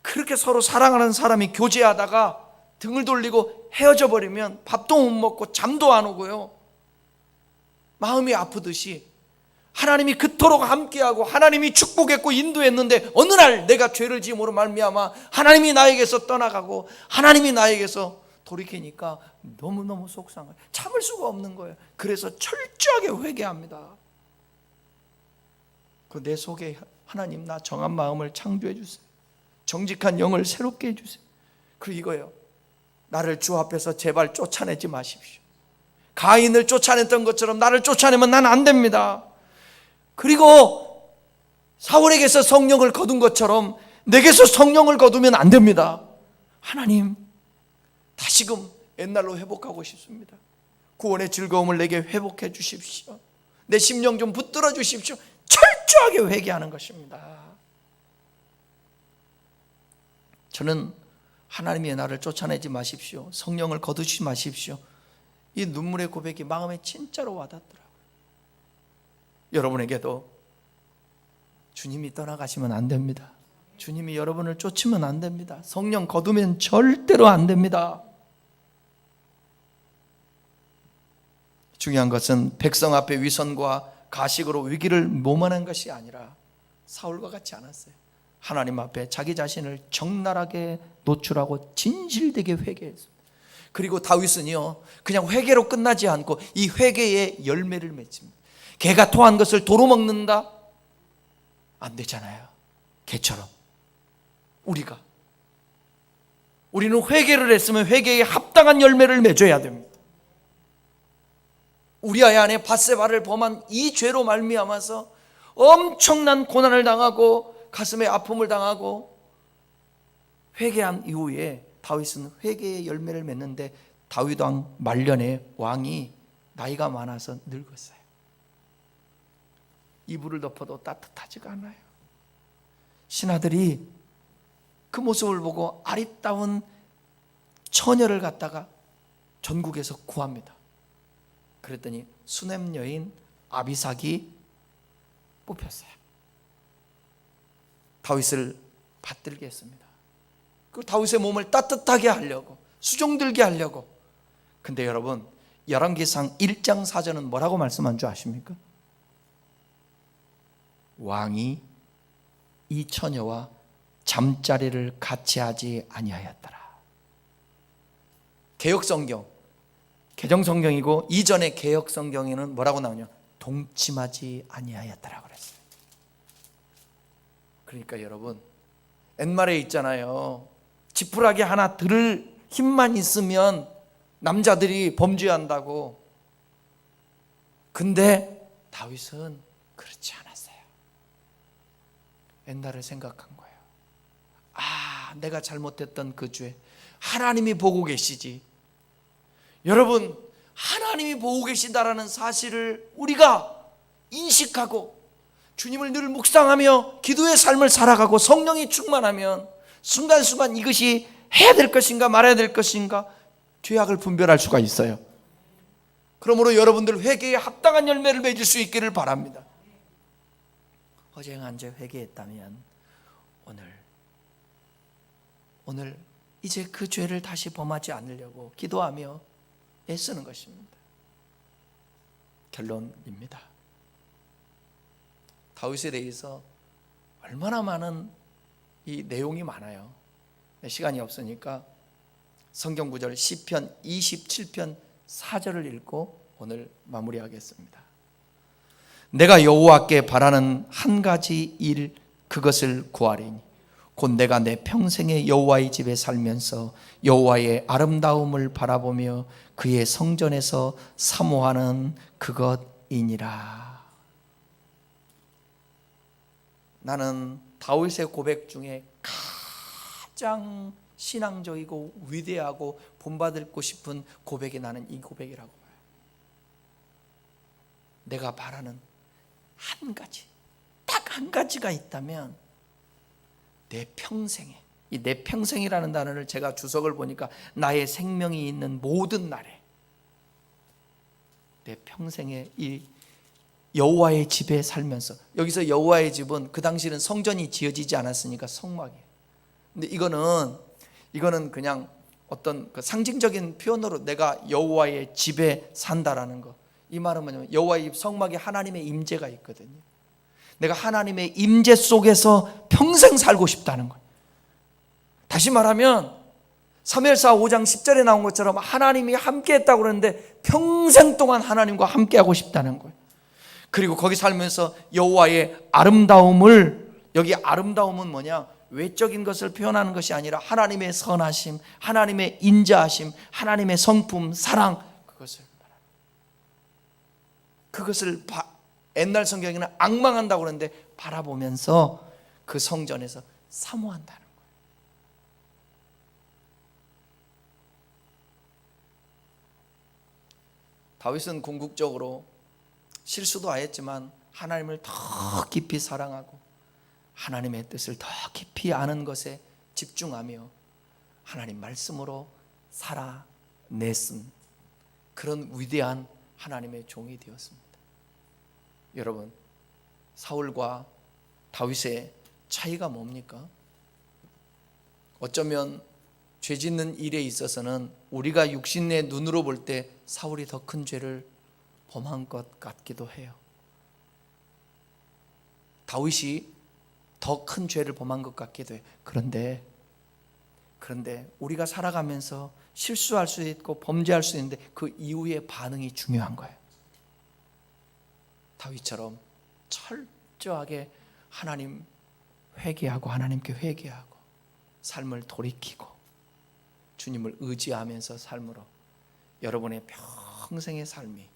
그렇게 서로 사랑하는 사람이 교제하다가 등을 돌리고 헤어져 버리면 밥도 못 먹고 잠도 안 오고요, 마음이 아프듯이 하나님이 그토록 함께하고 하나님이 축복했고 인도했는데 어느 날 내가 죄를 지음으로 말미암아 하나님이 나에게서 떠나가고 하나님이 나에게서 돌이키니까 너무너무 속상해요. 참을 수가 없는 거예요. 그래서 철저하게 회개합니다. 내 속에 하나님, 나 정한 마음을 창조해 주세요. 정직한 영을 새롭게 해주세요. 그리고 이거예요. 나를 주 앞에서 제발 쫓아내지 마십시오. 가인을 쫓아냈던 것처럼 나를 쫓아내면 난 안 됩니다. 그리고 사울에게서 성령을 거둔 것처럼 내게서 성령을 거두면 안 됩니다. 하나님, 다시금 옛날로 회복하고 싶습니다. 구원의 즐거움을 내게 회복해 주십시오. 내 심령 좀 붙들어 주십시오. 철저하게 회개하는 것입니다. 저는 하나님이 나를 쫓아내지 마십시오, 성령을 거두지 마십시오, 이 눈물의 고백이 마음에 진짜로 와닿더라고요. 여러분에게도 주님이 떠나가시면 안 됩니다. 주님이 여러분을 쫓으면 안 됩니다. 성령 거두면 절대로 안 됩니다. 중요한 것은 백성 앞에 위선과 가식으로 위기를 모면한 것이 아니라 사울과 같지 않았어요. 하나님 앞에 자기 자신을 적나라하게 노출하고 진실되게 회개했습니다. 그리고 다윗은요, 그냥 회개로 끝나지 않고 이 회개의 열매를 맺습니다. 개가 토한 것을 도로 먹는다? 안 되잖아요. 개처럼 우리가 우리는 회개를 했으면 회개에 합당한 열매를 맺어야 됩니다. 우리아의 아내 밧세바를 범한 이 죄로 말미암아서 엄청난 고난을 당하고 가슴에 아픔을 당하고 회개한 이후에 다윗은 회개의 열매를 맺는데 다윗 왕 말년에 왕이 나이가 많아서 늙었어요. 이불을 덮어도 따뜻하지가 않아요. 신하들이 그 모습을 보고 아리따운 처녀를 갖다가 전국에서 구합니다. 그랬더니 수넴 여인 아비삭이 뽑혔어요. 다윗을 받들게 했습니다. 그 다윗의 몸을 따뜻하게 하려고, 수종들게 하려고. 근데 여러분, 열왕기상 1장 4절은 뭐라고 말씀한 줄 아십니까? 왕이 이 처녀와 잠자리를 같이 하지 아니하였더라. 개역성경, 개정성경이고 이전의 개역성경에는 뭐라고 나오냐? 동침하지 아니하였더라 그랬어요. 그러니까 여러분, 옛말에 있잖아요. 지푸라기 하나 들을 힘만 있으면 남자들이 범죄한다고. 근데 다윗은 그렇지 않았어요. 옛날을 생각한 거예요. 아, 내가 잘못했던 그 죄 하나님이 보고 계시지. 여러분, 하나님이 보고 계신다라는 사실을 우리가 인식하고 주님을 늘 묵상하며 기도의 삶을 살아가고 성령이 충만하면 순간순간 이것이 해야 될 것인가 말아야 될 것인가 죄악을 분별할 수가 있어요. 그러므로 여러분들 회개에 합당한 열매를 맺을 수 있기를 바랍니다. 어제 회개했다면 오늘 이제 그 죄를 다시 범하지 않으려고 기도하며 애쓰는 것입니다. 결론입니다. 다윗에 대해서 얼마나 많은 이 내용이 많아요. 시간이 없으니까 성경 구절 시편 27편 4절을 읽고 오늘 마무리하겠습니다. 내가 여호와께 바라는 한 가지 일, 그것을 구하리니 곧 내가 내 평생에 여호와의 집에 살면서 여호와의 아름다움을 바라보며 그의 성전에서 사모하는 그것이니라. 나는 다윗의 고백 중에 가장 신앙적이고 위대하고 본받고 싶은 고백이 나는 이 고백이라고 봐요. 내가 바라는 한 가지, 딱 한 가지가 있다면 내 평생에, 이 내 평생이라는 단어를 제가 주석을 보니까 나의 생명이 있는 모든 날에, 내 평생에 이 여호와의 집에 살면서, 여기서 여호와의 집은 그 당시에는 성전이 지어지지 않았으니까 성막이에요. 근데 이거는 그냥 어떤 그 상징적인 표현으로 내가 여호와의 집에 산다라는 거. 이 말은 뭐냐면 여호와의 성막에 하나님의 임재가 있거든요. 내가 하나님의 임재 속에서 평생 살고 싶다는 거예요. 다시 말하면 사무엘상 5장 10절에 나온 것처럼 하나님이 함께 했다고 그러는데 평생 동안 하나님과 함께 하고 싶다는 거예요. 그리고 거기 살면서 여호와의 아름다움을, 여기 아름다움은 뭐냐? 외적인 것을 표현하는 것이 아니라 하나님의 선하심, 하나님의 인자하심, 하나님의 성품, 사랑, 그것을 옛날 성경에는 앙망한다고 그러는데 바라보면서 그 성전에서 사모한다는 거예요. 다윗은 궁극적으로 실수도 하였지만 하나님을 더 깊이 사랑하고 하나님의 뜻을 더 깊이 아는 것에 집중하며 하나님 말씀으로 살아냈은 그런 위대한 하나님의 종이 되었습니다. 여러분, 사울과 다윗의 차이가 뭡니까? 어쩌면 죄 짓는 일에 있어서는 우리가 육신의 눈으로 볼 때 사울이 더 큰 죄를 범한 것 같기도 해요. 다윗이 더 큰 죄를 범한 것 같기도 해요. 그런데 우리가 살아가면서 실수할 수 있고 범죄할 수 있는데 그 이후의 반응이 중요한 거예요. 다윗처럼 철저하게 하나님 회개하고 하나님께 회개하고 삶을 돌이키고 주님을 의지하면서 삶으로 여러분의 평생의 삶이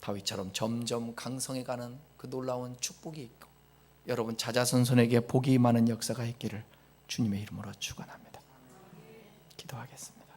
다윗처럼 점점 강성해가는 그 놀라운 축복이 있고 여러분 자자손손에게 복이 많은 역사가 있기를 주님의 이름으로 축원합니다. 기도하겠습니다.